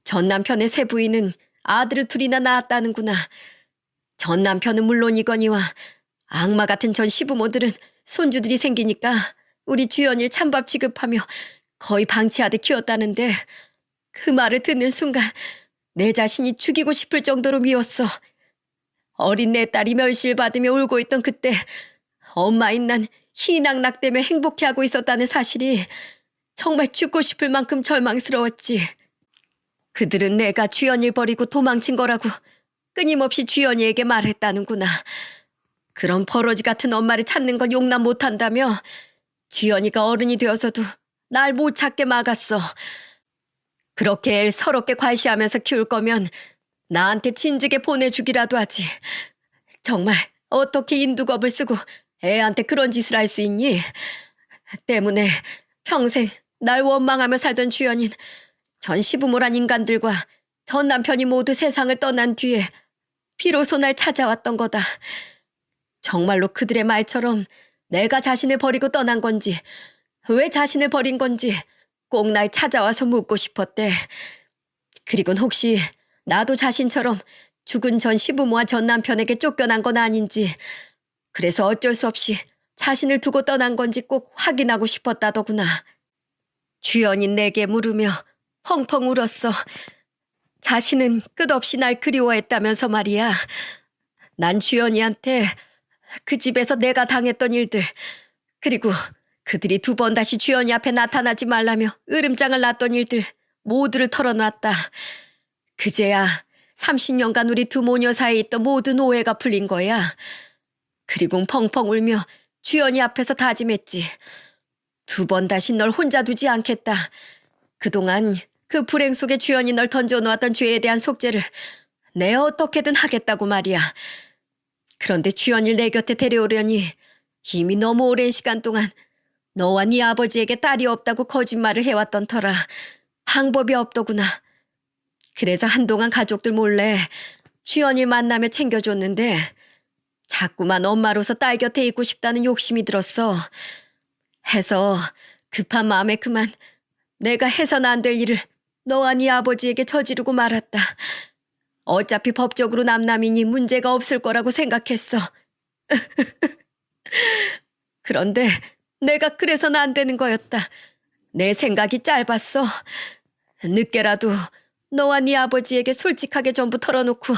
A: 전 남편의 세 부인은 아들을 둘이나 낳았다는구나. 전 남편은 물론이거니와 악마 같은 전 시부모들은 손주들이 생기니까 우리 주연이를 찬밥 취급하며 거의 방치하듯 키웠다는데 그 말을 듣는 순간 내 자신이 죽이고 싶을 정도로 미웠어. 어린 내 딸이 멸시를 받으며 울고 있던 그때 엄마인 난 희낙낙대며 행복해하고 있었다는 사실이 정말 죽고 싶을 만큼 절망스러웠지. 그들은 내가 주연이를 버리고 도망친 거라고 끊임없이 주연이에게 말했다는구나. 그런 버러지 같은 엄마를 찾는 건 용납 못한다며 주연이가 어른이 되어서도 날 못 찾게 막았어. 그렇게 애를 서럽게 과시하면서 키울 거면 나한테 진즉에 보내주기라도 하지. 정말 어떻게 인두겁을 쓰고 애한테 그런 짓을 할 수 있니? 때문에 평생 날 원망하며 살던 주연인 전 시부모란 인간들과 전 남편이 모두 세상을 떠난 뒤에 비로소 날 찾아왔던 거다. 정말로 그들의 말처럼 내가 자신을 버리고 떠난 건지 왜 자신을 버린 건지 꼭 날 찾아와서 묻고 싶었대. 그리곤 혹시 나도 자신처럼 죽은 전 시부모와 전 남편에게 쫓겨난 건 아닌지, 그래서 어쩔 수 없이 자신을 두고 떠난 건지 꼭 확인하고 싶었다더구나. 주연이 내게 물으며 펑펑 울었어. 자신은 끝없이 날 그리워했다면서 말이야. 난 주연이한테 그 집에서 내가 당했던 일들, 그리고 그들이 2번 다시 주연이 앞에 나타나지 말라며 으름장을 놨던 일들 모두를 털어놨다. 그제야 30년간 우리 두 모녀 사이에 있던 모든 오해가 풀린 거야. 그리고 펑펑 울며 주연이 앞에서 다짐했지. 2번 다시 널 혼자 두지 않겠다. 그동안 그 불행 속에 주연이 널 던져놓았던 죄에 대한 속죄를 내 어떻게든 하겠다고 말이야. 그런데 주연이를 내 곁에 데려오려니 이미 너무 오랜 시간 동안 너와 네 아버지에게 딸이 없다고 거짓말을 해왔던 터라 방법이 없더구나. 그래서 한동안 가족들 몰래 주연이를 만나며 챙겨줬는데 자꾸만 엄마로서 딸 곁에 있고 싶다는 욕심이 들었어. 해서 급한 마음에 그만 내가 해서는 안 될 일을 너와 네 아버지에게 저지르고 말았다. 어차피 법적으로 남남이니 문제가 없을 거라고 생각했어. 그런데 내가 그래서는 안 되는 거였다. 내 생각이 짧았어. 늦게라도 너와 네 아버지에게 솔직하게 전부 털어놓고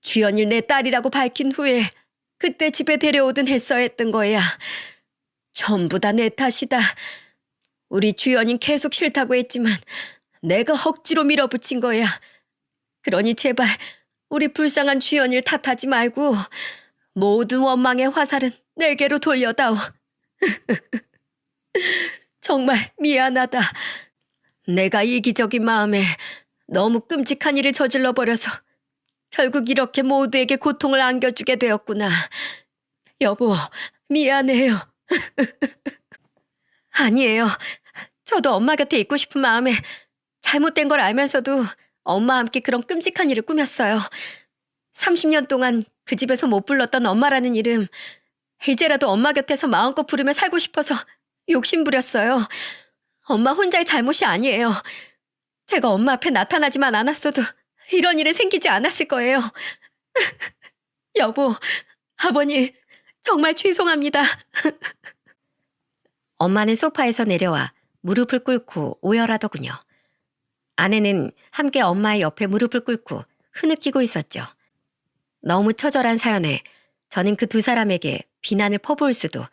A: 주연이를 내 딸이라고 밝힌 후에 그때 집에 데려오든 했어야 했던 거야. 전부 다 내 탓이다. 우리 주연인 계속 싫다고 했지만 내가 억지로 밀어붙인 거야. 그러니 제발 우리 불쌍한 주연이를 탓하지 말고 모든 원망의 화살은 내게로 돌려다오. 정말 미안하다. 내가 이기적인 마음에 너무 끔찍한 일을 저질러 버려서 결국 이렇게 모두에게 고통을 안겨주게 되었구나. 여보, 미안해요. 아니에요. 저도 엄마 곁에 있고 싶은 마음에 잘못된 걸 알면서도 엄마와 함께 그런 끔찍한 일을 꾸몄어요. 30년 동안 그 집에서 못 불렀던 엄마라는 이름, 이제라도 엄마 곁에서 마음껏 부르며 살고 싶어서 욕심부렸어요. 엄마 혼자의 잘못이 아니에요. 제가 엄마 앞에 나타나지만 않았어도 이런 일이 생기지 않았을 거예요. 여보, 아버님, 정말 죄송합니다. 엄마는 소파에서 내려와 무릎을 꿇고 오열하더군요. 아내는 함께 엄마의 옆에 무릎을 꿇고 흐느끼고 있었죠. 너무 처절한 사연에 저는 그 두 사람에게 비난을 퍼부을 수도,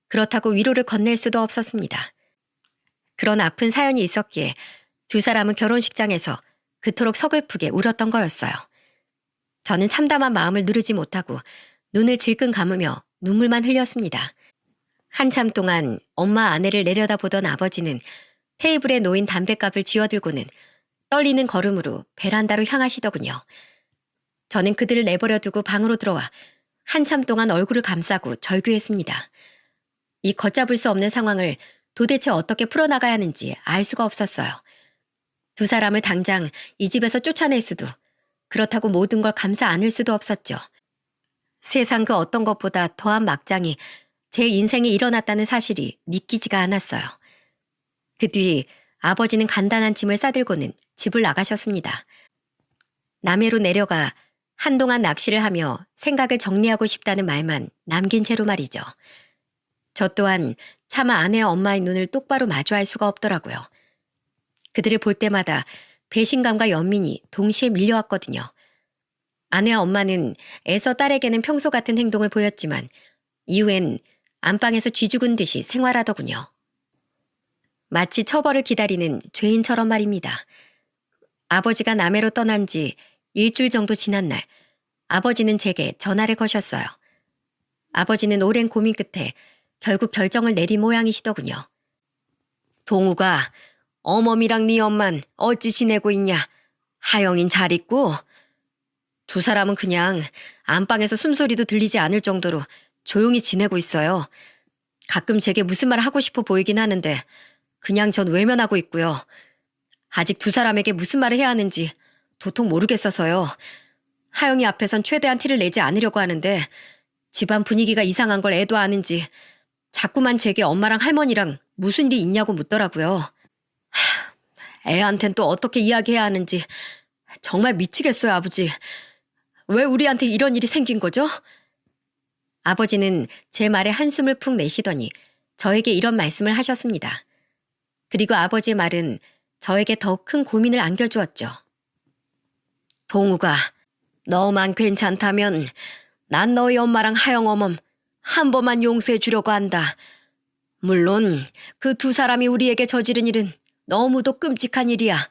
A: 그렇다고 위로를 건넬 수도 없었습니다. 그런 아픈 사연이 있었기에 두 사람은 결혼식장에서 그토록 서글프게 울었던 거였어요. 저는 참담한 마음을 누르지 못하고 눈을 질끈 감으며 눈물만 흘렸습니다. 한참 동안 엄마 아내를 내려다보던 아버지는 테이블에 놓인 담뱃갑을 쥐어들고는 떨리는 걸음으로 베란다로 향하시더군요. 저는 그들을 내버려 두고 방으로 들어와 한참 동안 얼굴을 감싸고 절규했습니다. 이 걷잡을 수 없는 상황을 도대체 어떻게 풀어나가야 하는지 알 수가 없었어요. 두 사람을 당장 이 집에서 쫓아낼 수도, 그렇다고 모든 걸 감싸 안을 수도 없었죠. 세상 그 어떤 것보다 더한 막장이 제 인생에 일어났다는 사실이 믿기지가 않았어요. 그 뒤 아버지는 간단한 짐을 싸들고는 집을 나가셨습니다. 남해로 내려가 한동안 낚시를 하며 생각을 정리하고 싶다는 말만 남긴 채로 말이죠. 저 또한 차마 아내와 엄마의 눈을 똑바로 마주할 수가 없더라고요. 그들을 볼 때마다 배신감과 연민이 동시에 밀려왔거든요. 아내와 엄마는 애써 딸에게는 평소 같은 행동을 보였지만 이후엔 안방에서 쥐죽은 듯이 생활하더군요. 마치 처벌을 기다리는 죄인처럼 말입니다. 아버지가 남해로 떠난 지 일주일 정도 지난 날, 아버지는 제게 전화를 거셨어요. 아버지는 오랜 고민 끝에 결국 결정을 내린 모양이시더군요. 동우가 어머니랑 네 엄만 어찌 지내고 있냐? 하영인 잘 있고? 두 사람은 그냥 안방에서 숨소리도 들리지 않을 정도로 조용히 지내고 있어요. 가끔 제게 무슨 말 하고 싶어 보이긴 하는데 그냥 전 외면하고 있고요. 아직 두 사람에게 무슨 말을 해야 하는지 도통 모르겠어서요. 하영이 앞에선 최대한 티를 내지 않으려고 하는데 집안 분위기가 이상한 걸 애도 아는지 자꾸만 제게 엄마랑 할머니랑 무슨 일이 있냐고 묻더라고요. 애한텐 또 어떻게 이야기해야 하는지 정말 미치겠어요, 아버지. 왜 우리한테 이런 일이 생긴 거죠? 아버지는 제 말에 한숨을 푹 내쉬더니 저에게 이런 말씀을 하셨습니다. 그리고 아버지의 말은 저에게 더욱 큰 고민을 안겨주었죠. 동우가 너만 괜찮다면 난 너희 엄마랑 하영 어멈 한 번만 용서해 주려고 한다. 물론 그 두 사람이 우리에게 저지른 일은 너무도 끔찍한 일이야.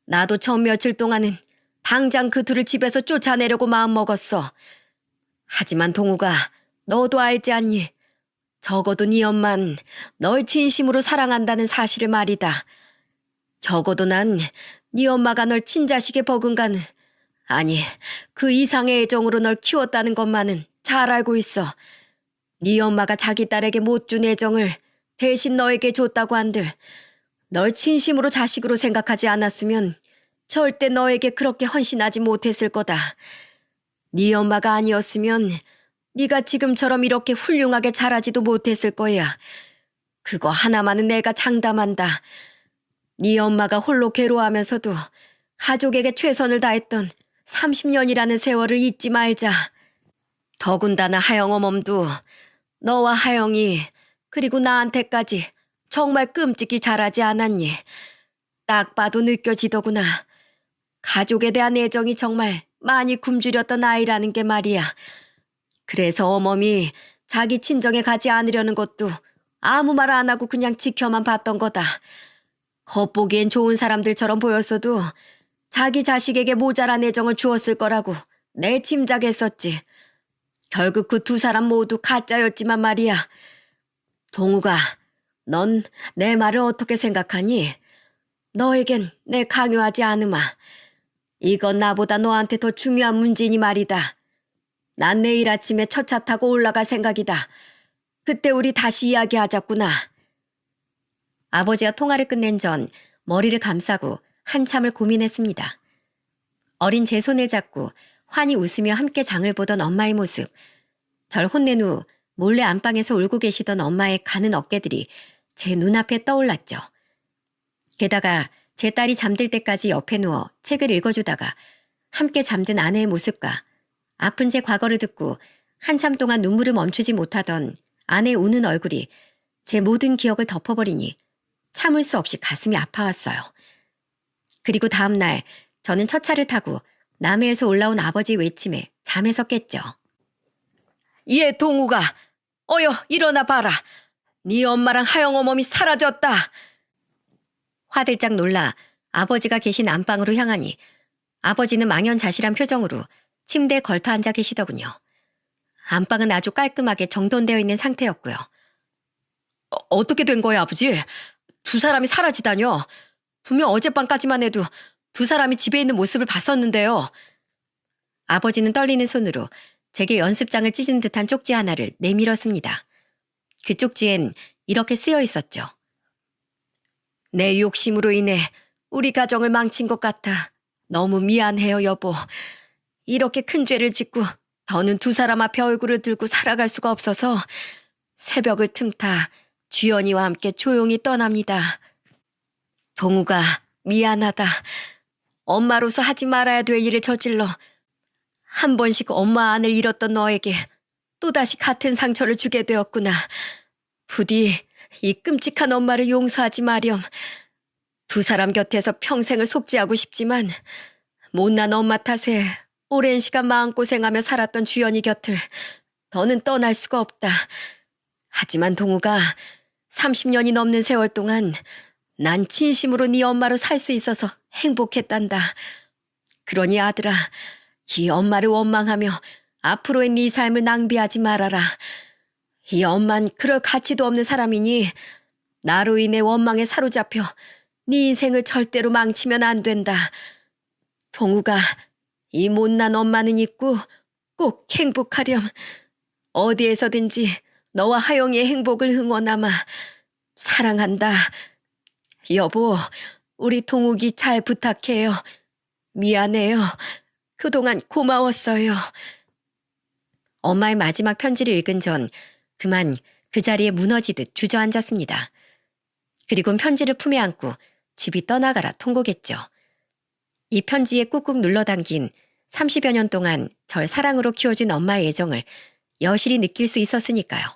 A: 나도 처음 며칠 동안은 당장 그 둘을 집에서 쫓아내려고 마음먹었어. 하지만 동우가 너도 알지 않니? 적어도 네 엄만 널 진심으로 사랑한다는 사실을 말이다. 적어도 난 네 엄마가 널 친자식에 버금가는, 아니 그 이상의 애정으로 널 키웠다는 것만은 잘 알고 있어. 네 엄마가 자기 딸에게 못 준 애정을 대신 너에게 줬다고 한들 널 진심으로 자식으로 생각하지 않았으면 절대 너에게 그렇게 헌신하지 못했을 거다. 네 엄마가 아니었으면 네가 지금처럼 이렇게 훌륭하게 자라지도 못했을 거야. 그거 하나만은 내가 장담한다. 네 엄마가 홀로 괴로워하면서도 가족에게 최선을 다했던 30년이라는 세월을 잊지 말자. 더군다나 하영 어멈도 너와 하영이 그리고 나한테까지 정말 끔찍이 잘하지 않았니? 딱 봐도 느껴지더구나. 가족에 대한 애정이 정말 많이 굶주렸던 아이라는 게 말이야. 그래서 어멈이 자기 친정에 가지 않으려는 것도 아무 말 안 하고 그냥 지켜만 봤던 거다.
B: 겉보기엔 좋은 사람들처럼 보였어도 자기 자식에게 모자란 애정을 주었을 거라고 내 짐작했었지. 결국 그 두 사람 모두 가짜였지만 말이야. 동우가, 넌 내 말을 어떻게 생각하니? 너에겐 내 강요하지 않으마. 이건 나보다 너한테 더 중요한 문제니 말이다. 난 내일 아침에 첫 차 타고 올라갈 생각이다. 그때 우리 다시 이야기하자꾸나.
A: 아버지가 통화를 끝낸 전 머리를 감싸고 한참을 고민했습니다. 어린 제 손을 잡고 환히 웃으며 함께 장을 보던 엄마의 모습, 절 혼낸 후 몰래 안방에서 울고 계시던 엄마의 가는 어깨들이 제 눈앞에 떠올랐죠. 게다가 제 딸이 잠들 때까지 옆에 누워 책을 읽어주다가 함께 잠든 아내의 모습과 아픈 제 과거를 듣고 한참 동안 눈물을 멈추지 못하던 아내의 우는 얼굴이 제 모든 기억을 덮어버리니 참을 수 없이 가슴이 아파왔어요. 그리고 다음 날 저는 첫 차를 타고 남해에서 올라온 아버지의 외침에 잠에서 깼죠.
B: 얘 동우가, 어여 일어나 봐라. 네 엄마랑 하영어멈이 사라졌다.
A: 화들짝 놀라 아버지가 계신 안방으로 향하니 아버지는 망연자실한 표정으로 침대에 걸터 앉아 계시더군요. 안방은 아주 깔끔하게 정돈되어 있는 상태였고요.
B: 어떻게 된 거야, 아버지? 두 사람이 사라지다뇨. 분명 어젯밤까지만 해도 두 사람이 집에 있는 모습을 봤었는데요.
A: 아버지는 떨리는 손으로 제게 연습장을 찢은 듯한 쪽지 하나를 내밀었습니다. 그 쪽지엔 이렇게 쓰여 있었죠.
B: 내 욕심으로 인해 우리 가정을 망친 것 같아. 너무 미안해요, 여보. 이렇게 큰 죄를 짓고 더는 두 사람 앞에 얼굴을 들고 살아갈 수가 없어서 새벽을 틈타 주연이와 함께 조용히 떠납니다. 동우가 미안하다. 엄마로서 하지 말아야 될 일을 저질러 한 번씩 엄마 안을 잃었던 너에게 또다시 같은 상처를 주게 되었구나. 부디 이 끔찍한 엄마를 용서하지 마렴. 두 사람 곁에서 평생을 속죄하고 싶지만 못난 엄마 탓에 오랜 시간 마음고생하며 살았던 주연이 곁을 더는 떠날 수가 없다. 하지만 동우가 30년이 넘는 세월 동안 난 진심으로 네 엄마로 살 수 있어서 행복했단다. 그러니 아들아, 이 엄마를 원망하며 앞으로의 네 삶을 낭비하지 말아라. 이 엄만 그럴 가치도 없는 사람이니 나로 인해 원망에 사로잡혀 네 인생을 절대로 망치면 안 된다. 동우가 이 못난 엄마는 있고 꼭 행복하렴. 어디에서든지 너와 하영이의 행복을 응원하마. 사랑한다. 여보, 우리 동욱이 잘 부탁해요. 미안해요. 그동안 고마웠어요.
A: 엄마의 마지막 편지를 읽은 전 그만 그 자리에 무너지듯 주저앉았습니다. 그리곤 편지를 품에 안고 집이 떠나가라 통곡했죠. 이 편지에 꾹꾹 눌러담긴 30여 년 동안 절 사랑으로 키워준 엄마의 애정을 여실히 느낄 수 있었으니까요.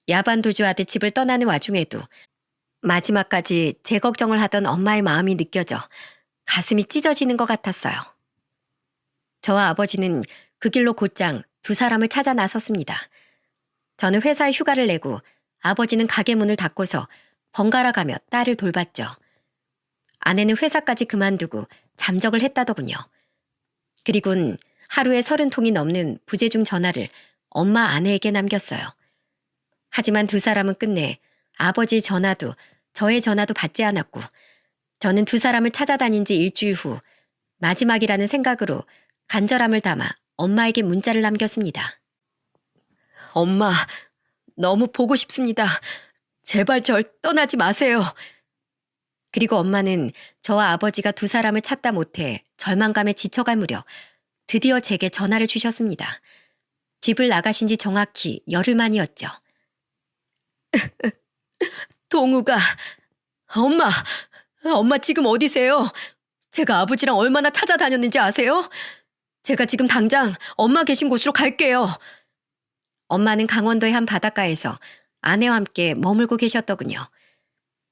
A: 야반도주하듯 집을 떠나는 와중에도 마지막까지 제 걱정을 하던 엄마의 마음이 느껴져 가슴이 찢어지는 것 같았어요. 저와 아버지는 그 길로 곧장 두 사람을 찾아 나섰습니다. 저는 회사에 휴가를 내고 아버지는 가게 문을 닫고서 번갈아 가며 딸을 돌봤죠. 아내는 회사까지 그만두고 잠적을 했다더군요. 그리곤 하루에 30통이 넘는 부재중 전화를 엄마 아내에게 남겼어요. 하지만 두 사람은 끝내 아버지 전화도 저의 전화도 받지 않았고 저는 두 사람을 찾아다닌 지 일주일 후 마지막이라는 생각으로 간절함을 담아 엄마에게 문자를 남겼습니다.
B: 엄마, 너무 보고 싶습니다. 제발 절 떠나지 마세요.
A: 그리고 엄마는 저와 아버지가 두 사람을 찾다 못해 절망감에 지쳐갈 무렵 드디어 제게 전화를 주셨습니다. 집을 나가신 지 정확히 열흘 만이었죠.
B: 동우가, 엄마 지금 어디세요? 제가 아버지랑 얼마나 찾아다녔는지 아세요? 제가 지금 당장 엄마 계신 곳으로 갈게요.
A: 엄마는 강원도의 한 바닷가에서 아내와 함께 머물고 계셨더군요.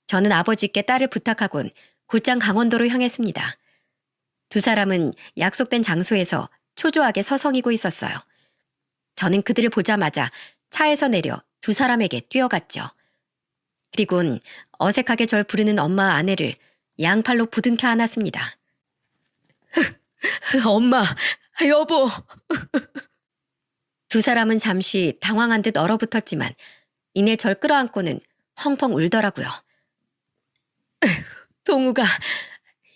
A: 저는 아버지께 딸을 부탁하곤 곧장 강원도로 향했습니다. 두 사람은 약속된 장소에서 초조하게 서성이고 있었어요. 저는 그들을 보자마자 차에서 내려 두 사람에게 뛰어갔죠. 그리곤 어색하게 절 부르는 엄마와 아내를 양팔로 부둥켜 안았습니다.
B: 엄마, 여보.
A: 두 사람은 잠시 당황한 듯 얼어붙었지만 이내 절 끌어안고는 펑펑 울더라고요.
B: 동우가,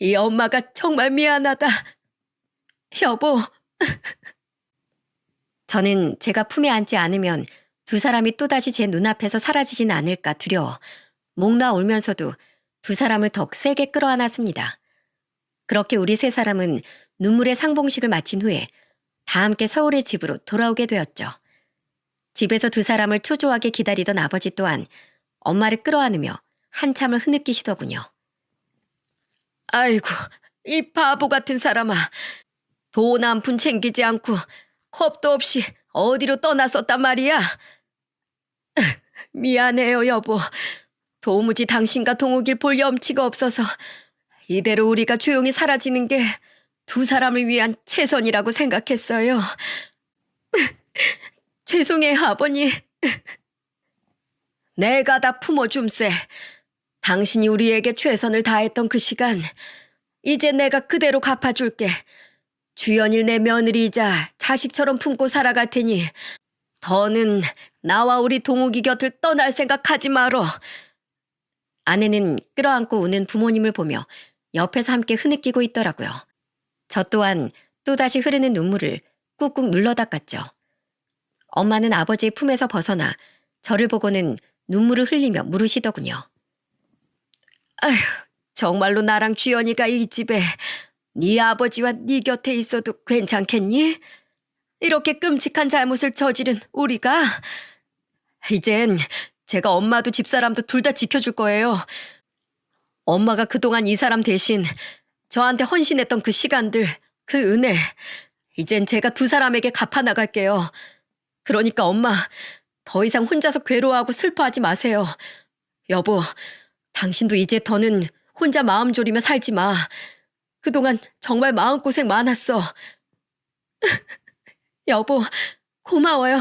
B: 이 엄마가 정말 미안하다. 여보,
A: 저는 제가 품에 안지 않으면 두 사람이 또다시 제 눈앞에서 사라지진 않을까 두려워 목 놓아 울면서도 두 사람을 더 세게 끌어안았습니다. 그렇게 우리 세 사람은 눈물의 상봉식을 마친 후에 다 함께 서울의 집으로 돌아오게 되었죠. 집에서 두 사람을 초조하게 기다리던 아버지 또한 엄마를 끌어안으며 한참을 흐느끼시더군요.
B: 아이고, 이 바보 같은 사람아. 돈 한 푼 챙기지 않고 겁도 없이 어디로 떠났었단 말이야. 미안해요, 여보. 도무지 당신과 동욱일 볼 염치가 없어서 이대로 우리가 조용히 사라지는 게 두 사람을 위한 최선이라고 생각했어요. 죄송해요, 아버님. 내가 다 품어줌세. 당신이 우리에게 최선을 다했던 그 시간, 이제 내가 그대로 갚아줄게. 주연일 내 며느리이자 자식처럼 품고 살아갈 테니 더는 나와 우리 동욱이 곁을 떠날 생각하지 말어.
A: 아내는 끌어안고 우는 부모님을 보며 옆에서 함께 흐느끼고 있더라고요. 저 또한 또다시 흐르는 눈물을 꾹꾹 눌러 닦았죠. 엄마는 아버지의 품에서 벗어나 저를 보고는 눈물을 흘리며 물으시더군요.
B: 아휴, 정말로 나랑 주연이가 이 집에 네 아버지와 네 곁에 있어도 괜찮겠니? 이렇게 끔찍한 잘못을 저지른 우리가 이젠 제가 엄마도 집사람도 둘 다 지켜줄 거예요. 엄마가 그동안 이 사람 대신 저한테 헌신했던 그 시간들, 그 은혜, 이젠 제가 두 사람에게 갚아 나갈게요. 그러니까 엄마, 더 이상 혼자서 괴로워하고 슬퍼하지 마세요. 여보, 당신도 이제 더는 혼자 마음 졸이며 살지 마. 그동안 정말 마음고생 많았어. 여보, 고마워요.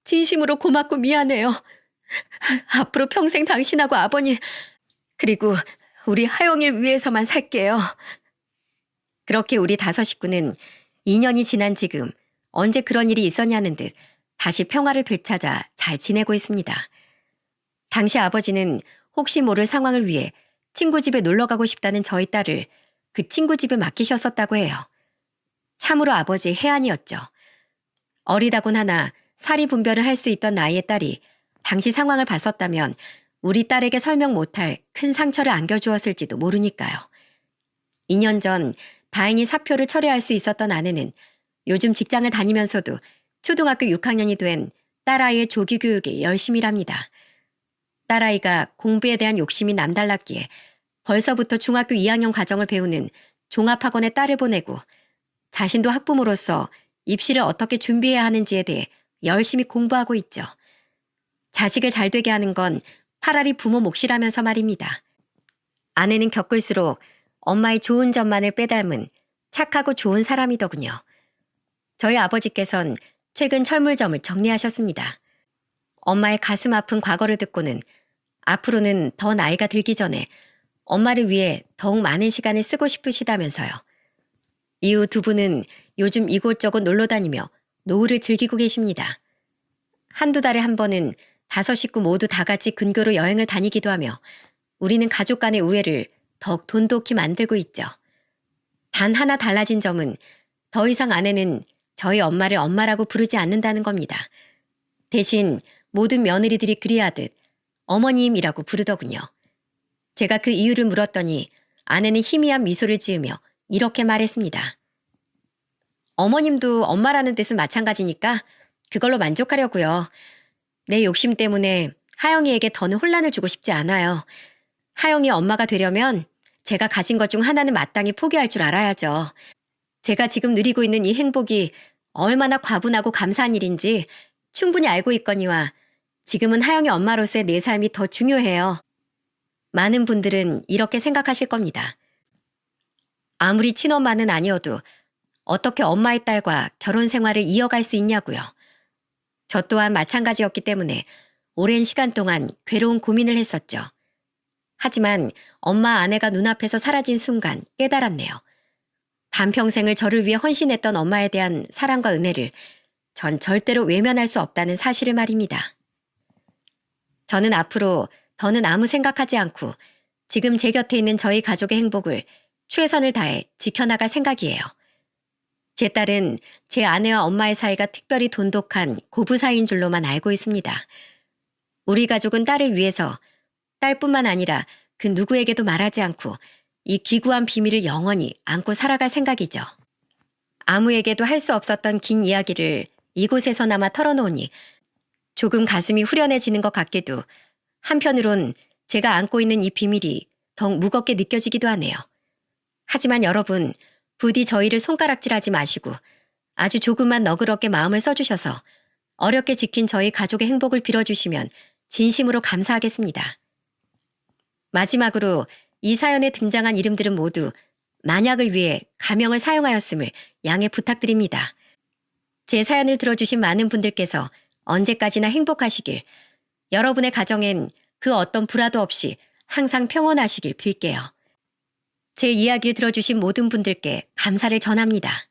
B: 진심으로 고맙고 미안해요. 앞으로 평생 당신하고 아버님, 그리고 우리 하영일 위해서만 살게요. 그렇게 우리 다섯 식구는 2년이 지난 지금 언제 그런 일이 있었냐는 듯 다시 평화를 되찾아 잘 지내고 있습니다. 당시 아버지는 혹시 모를 상황을 위해 친구 집에 놀러 가고 싶다는 저희 딸을 그 친구 집에 맡기셨었다고 해요. 참으로 아버지의 해안이었죠. 어리다곤 하나 사리 분별을 할 수 있던 나이의 딸이 당시 상황을 봤었다면 우리 딸에게 설명 못할 큰 상처를 안겨주었을지도 모르니까요. 2년 전 다행히 사표를 철회할 수 있었던 아내는 요즘 직장을 다니면서도 초등학교 6학년이 된 딸아이의 조기 교육에 열심히 일합니다. 딸아이가 공부에 대한 욕심이 남달랐기에 벌써부터 중학교 2학년 과정을 배우는 종합학원에 딸을 보내고 자신도 학부모로서 입시를 어떻게 준비해야 하는지에 대해 열심히 공부하고 있죠. 자식을 잘 되게 하는 건 파라리 부모 몫이라면서 말입니다. 아내는 겪을수록 엄마의 좋은 점만을 빼닮은 착하고 좋은 사람이더군요. 저희 아버지께선 최근 철물점을 정리하셨습니다. 엄마의 가슴 아픈 과거를 듣고는 앞으로는 더 나이가 들기 전에 엄마를 위해 더욱 많은 시간을 쓰고 싶으시다면서요. 이후 두 분은 요즘 이곳저곳 놀러 다니며 노후를 즐기고 계십니다. 한두 달에 한 번은 다섯 식구 모두 다 같이 근교로 여행을 다니기도 하며 우리는 가족 간의 우애를 더욱 돈독히 만들고 있죠. 단 하나 달라진 점은 더 이상 아내는 저희 엄마를 엄마라고 부르지 않는다는 겁니다. 대신 모든 며느리들이 그리하듯 어머님이라고 부르더군요. 제가 그 이유를 물었더니 아내는 희미한 미소를 지으며 이렇게 말했습니다. 어머님도 엄마라는 뜻은 마찬가지니까 그걸로 만족하려고요. 내 욕심 때문에 하영이에게 더는 혼란을 주고 싶지 않아요. 하영이 엄마가 되려면 제가 가진 것 중 하나는 마땅히 포기할 줄 알아야죠. 제가 지금 누리고 있는 이 행복이 얼마나 과분하고 감사한 일인지 충분히 알고 있거니와 지금은 하영이 엄마로서의 내 삶이 더 중요해요. 많은 분들은 이렇게 생각하실 겁니다. 아무리 친엄마는 아니어도 어떻게 엄마의 딸과 결혼 생활을 이어갈 수 있냐고요. 저 또한 마찬가지였기 때문에
A: 오랜 시간 동안 괴로운 고민을 했었죠. 하지만 엄마 아내가 눈앞에서 사라진 순간 깨달았네요. 반평생을 저를 위해 헌신했던 엄마에 대한 사랑과 은혜를 전 절대로 외면할 수 없다는 사실을 말입니다. 저는 앞으로 더는 아무 생각하지 않고 지금 제 곁에 있는 저희 가족의 행복을 최선을 다해 지켜나갈 생각이에요. 제 딸은 제 아내와 엄마의 사이가 특별히 돈독한 고부 사이인 줄로만 알고 있습니다. 우리 가족은 딸을 위해서 딸뿐만 아니라 그 누구에게도 말하지 않고 이 기구한 비밀을 영원히 안고 살아갈 생각이죠. 아무에게도 할 수 없었던 긴 이야기를 이곳에서나마 털어놓으니 조금 가슴이 후련해지는 것 같기도 한편으론 제가 안고 있는 이 비밀이 더욱 무겁게 느껴지기도 하네요. 하지만 여러분, 부디 저희를 손가락질하지 마시고 아주 조금만 너그럽게 마음을 써주셔서 어렵게 지킨 저희 가족의 행복을 빌어주시면 진심으로 감사하겠습니다. 마지막으로 이 사연에 등장한 이름들은 모두 만약을 위해 가명을 사용하였음을 양해 부탁드립니다. 제 사연을 들어주신 많은 분들께서 언제까지나 행복하시길, 여러분의 가정엔 그 어떤 불화도 없이 항상 평온하시길 빌게요. 제 이야기를 들어주신 모든 분들께 감사를 전합니다.